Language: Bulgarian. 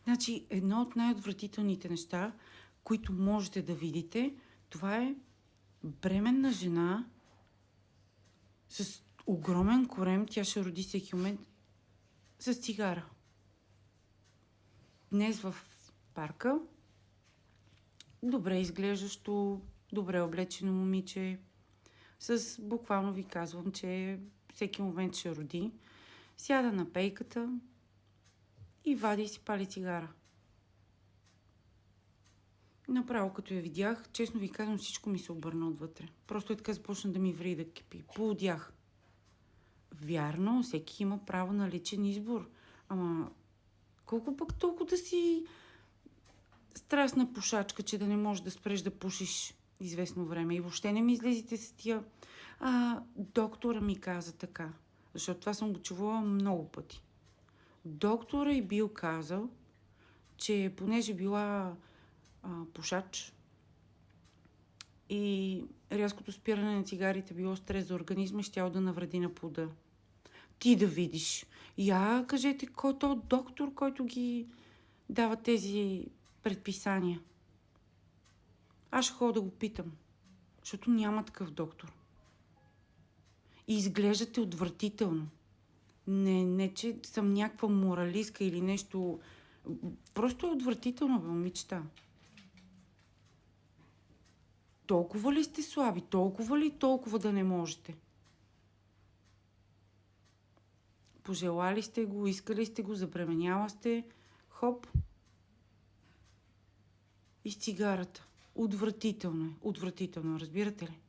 Значи, едно от най-отвратителните неща, които можете да видите, това е бременна жена с огромен корем, тя ще роди всеки момент, с цигара. Днес в парка добре изглеждащо, добре облечено момиче, буквално ви казвам, че всеки момент ще роди, сяда на пейката и вади и си пали цигара. Направо като я видях, честно ви казвам, всичко ми се обърна отвътре. Просто така започна да ми ври да кипи. Поудях. Вярно, всеки има право на личен избор. Ама колко пък толкова да си страстна пушачка, че да не можеш да спреш да пушиш известно време. И въобще не ми излезите с тия. Доктора ми каза така. Защото това съм го чувала много пъти. Доктора й бил казал, че понеже била пушач и рязкото спиране на цигарите било стрес за организма, щяло да навреди на плода. Ти да видиш. Кажете, кой е този доктор, който ги дава тези предписания? Аз ще ходя да го питам, защото няма такъв доктор. И изглеждате отвратително. Не, че съм някаква моралистка или нещо. Просто е отвратително, момичета. Толкова ли сте слаби? Толкова да не можете? Пожелали сте го, искали сте го, забременяла сте. Хоп. И с цигарата. Отвратително, разбирате ли?